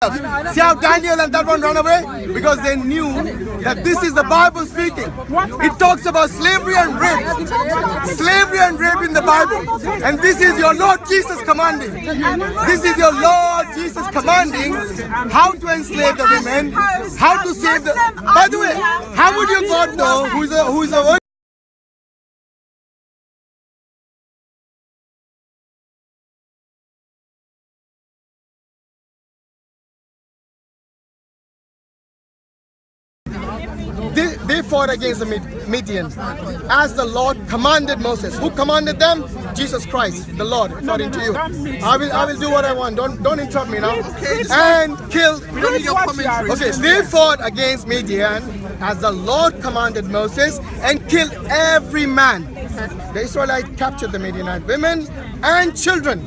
themselves. See how Daniel and that one ran away? Because they knew that this is the Bible speaking. It talks about slavery and rape. Slavery and rape in the Bible. And this is your Lord Jesus commanding. This is your Lord Jesus commanding how to enslave the women, how to save the... By the way, how would your God know who is a virgin? They fought against the Midian as the Lord commanded Moses. Who commanded them? Jesus Christ, the Lord, according to you. I will do what I want. Don't interrupt me now. And kill. We don't need your commentary. Okay, they fought against Midian as the Lord commanded Moses and killed every man. The Israelites captured the Midianite women and children.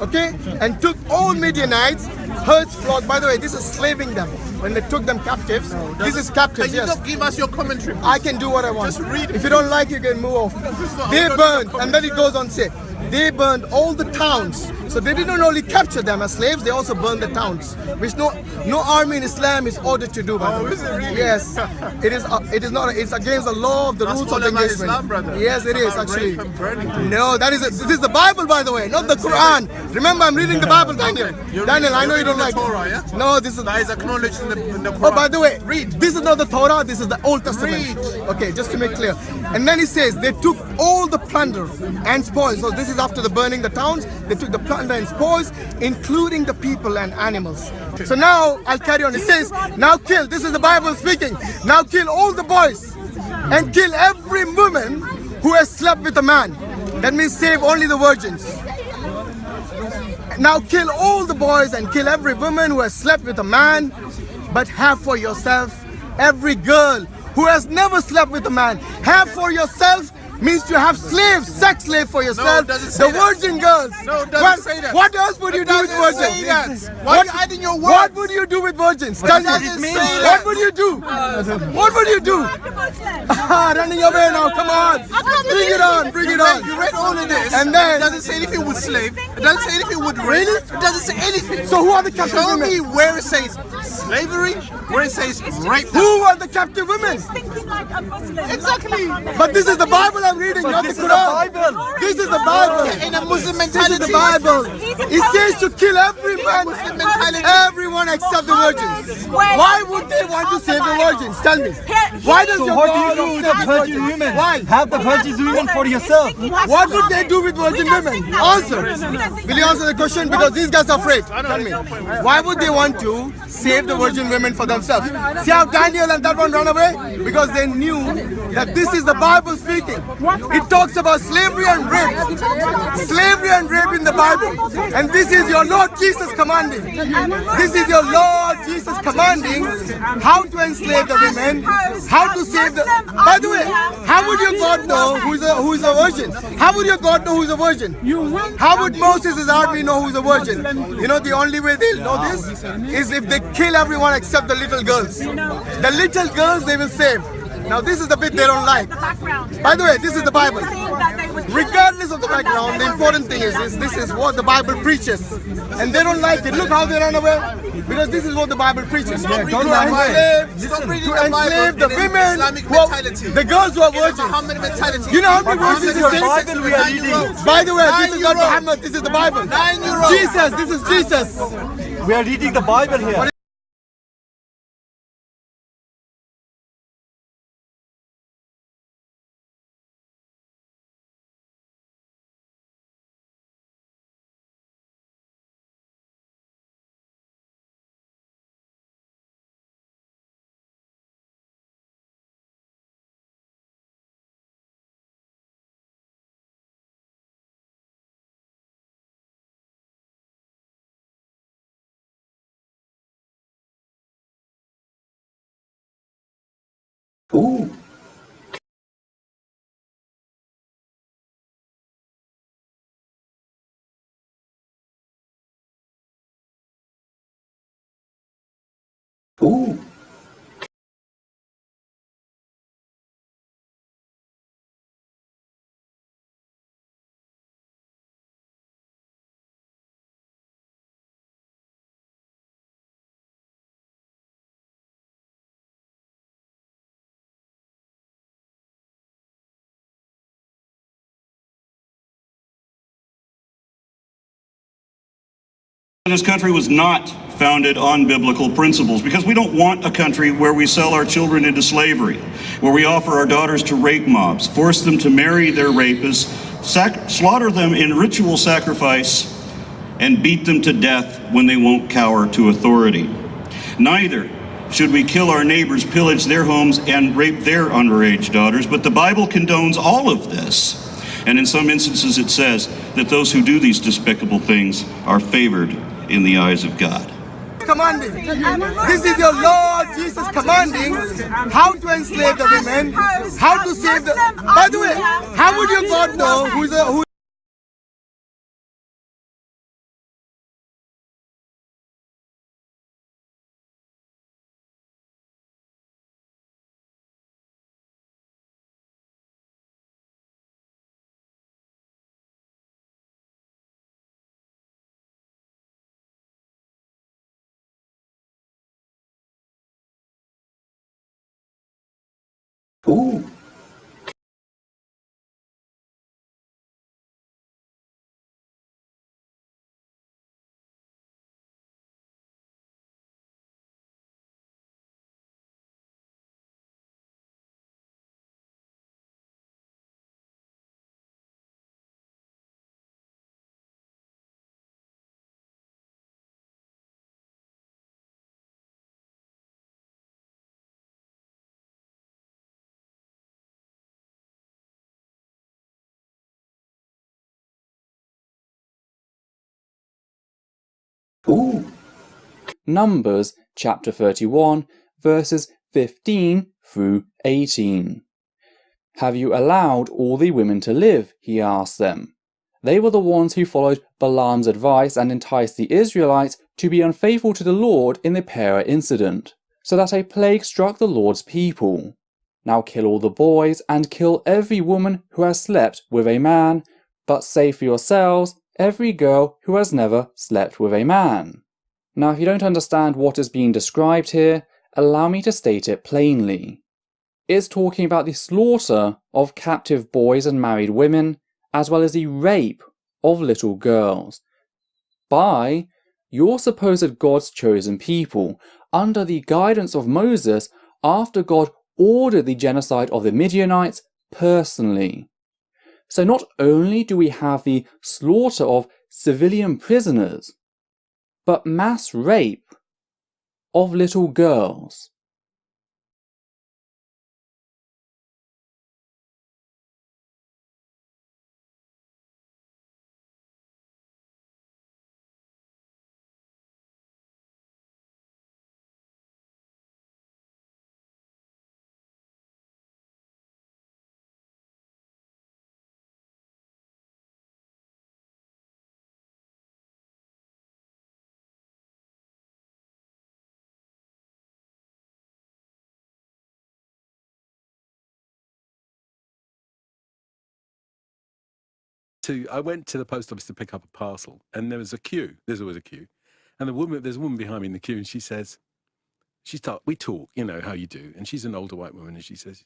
Okay, and took all Midianites, herds, flocks. By the way, this is slaving them. When they took them captives, this is captives. Can you not give us your commentary? Please? I can do what I want. Just read it. If you don't like, you can move off. They burned, and then it goes on to say, they burned all the towns. So they didn't only capture them as slaves, they also burned the towns, which no army in Islam is ordered to do. By the way. Is it really? Yes, it is not. It's against the law of the rules of engagement. Islam, brother. Yes, it is About actually. rape and burning. No, this is the Bible, by the way, not the Quran. Remember, I'm reading the Bible, Daniel. Daniel, I know you don't like Torah, yeah? No, this is. That is acknowledged in the Quran. Oh, by the way, read. This is not the Torah, this is the Old Testament. Read. Okay, just to make clear. And then he says, they took all the plunder and spoils. So this is after the burning the towns. They took the plunder and spoils, including the people and animals. So now, I'll carry on. It says, now kill. This is the Bible speaking. Now kill all the boys and kill every woman who has slept with a man. That means save only the virgins. Now kill all the boys and kill every woman who has slept with a man, but have for yourself every girl who has never slept with a man. Have for yourself means to have slaves, sex slave for yourself. No, it doesn't say the virgin girls. No, it doesn't say that. What else would you do with doesn't say virgins? that. Why are you adding your words? What would you do with virgins? Tell me. doesn't say What that. would you do? What would you do? Running away now, come on. Bring it on, bring it on. You read all of this. And then it doesn't say anything with slave. It doesn't say anything with rape. Really? It doesn't say anything. So who are the captive Show women? me where it says slavery, where it says rape. Who are the captive women? Thinking like a Muslim. Exactly. But this is the Bible I'm reading, not the Quran. This is the Bible. In a Muslim This mentality. is the Bible. It says to kill every man, everyone except the virgins. Why would they want to save the virgins? Tell me. Why does your What God do you do with save the the virgin virgins? women? Why? Have the virgin women for yourself. What would they do with virgin women? Answer. Will you answer the question? Because these guys are afraid. Tell me. Why would they want to save the virgin women for themselves? See how Daniel and that one ran away? Because they knew that this is the Bible speaking. It talks about slavery and rape. Slavery and rape in the Bible. And this is your Lord Jesus commanding. This is your Lord Jesus commanding how to enslave the women, how to save the... By the way, how would your God know who is a virgin? How would your God know who is a virgin? How would Moses' army know who is a virgin? You know, the only way they'll know this is if they kill everyone except the little girls. The little girls they will save. Now this is the bit they don't like. By the way, this is the Bible. Regardless of the background, the important thing is this is what the Bible preaches. And they don't like it. Look how they run away. Because this is what the Bible preaches. To enslave the women, the girls who are virgins. You know how many verses it says? Bible we are reading. By the way, this is not Muhammad, this is the Bible. Jesus, this is Jesus. We are reading the Bible here. Ooh. Ooh. This country was not founded on biblical principles because we don't want a country where we sell our children into slavery, where we offer our daughters to rape mobs, force them to marry their rapists, slaughter them in ritual sacrifice, and beat them to death when they won't cower to authority. Neither should we kill our neighbors, pillage their homes, and rape their underage daughters, but the Bible condones all of this. And in some instances it says that those who do these despicable things are favored in the eyes of God. Commanding. This is your Lord Jesus commanding how to enslave the women, how to save the... By the way, how would your God know who Ooh. Ooh. Numbers chapter 31, verses 15 through 18. Have you allowed all the women to live? He asked them. They were the ones who followed Balaam's advice and enticed the Israelites to be unfaithful to the Lord in the Peah incident, so that a plague struck the Lord's people. Now kill all the boys and kill every woman who has slept with a man, but save for yourselves every girl who has never slept with a man. Now, if you don't understand what is being described here, allow me to state it plainly. It's talking about the slaughter of captive boys and married women, as well as the rape of little girls, by your supposed God's chosen people, under the guidance of Moses, after God ordered the genocide of the Midianites personally. So not only do we have the slaughter of civilian prisoners, but mass rape of little girls. I went to the post office to pick up a parcel, and there was a queue. There's always a queue. And there's a woman behind me in the queue, and she says, we talk, you know, how you do. And she's an older white woman, and she says,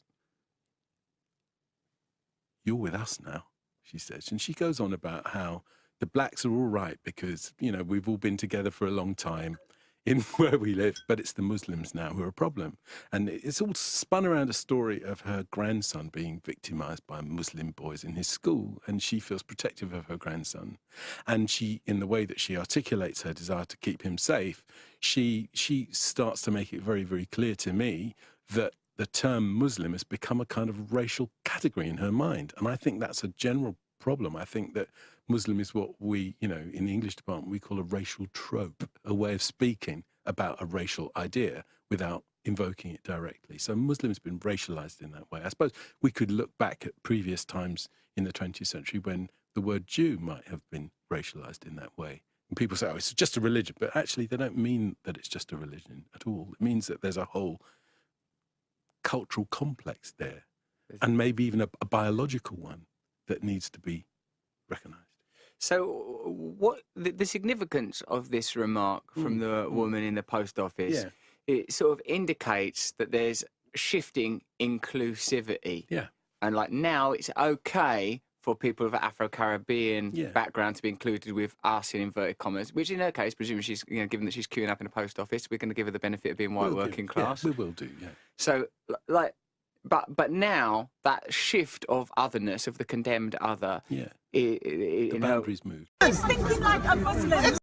"You're with us now," she says. And she goes on about how the blacks are all right because, you know, we've all been together for a long time in where we live, but it's the Muslims now who are a problem. And it's all spun around a story of her grandson being victimized by Muslim boys in his school, and she feels protective of her grandson. And she, in the way that she articulates her desire to keep him safe, she starts to make it very, very clear to me that the term Muslim has become a kind of racial category in her mind. And I think that's a general problem. I think that Muslim is what we, you know, in the English department, we call a racial trope, a way of speaking about a racial idea without invoking it directly. So Muslim's been racialized in that way. I suppose we could look back at previous times in the 20th century when the word Jew might have been racialized in that way. And people say, oh, it's just a religion. But actually, they don't mean that it's just a religion at all. It means that there's a whole cultural complex there, and maybe even a biological one that needs to be recognized. So what the significance of this remark from the woman in the post office, it sort of indicates that there's shifting inclusivity. Yeah. And like now it's okay for people of Afro-Caribbean Yeah. background to be included with us in inverted commas, which in her case, presumably she's, given that she's queuing up in a post office, we're going to give her the benefit of being white working class. Yeah, we will do, yeah. So, but now that shift of otherness, of the condemned other, Yeah. the The boundaries moved. He's thinking like a Muslim.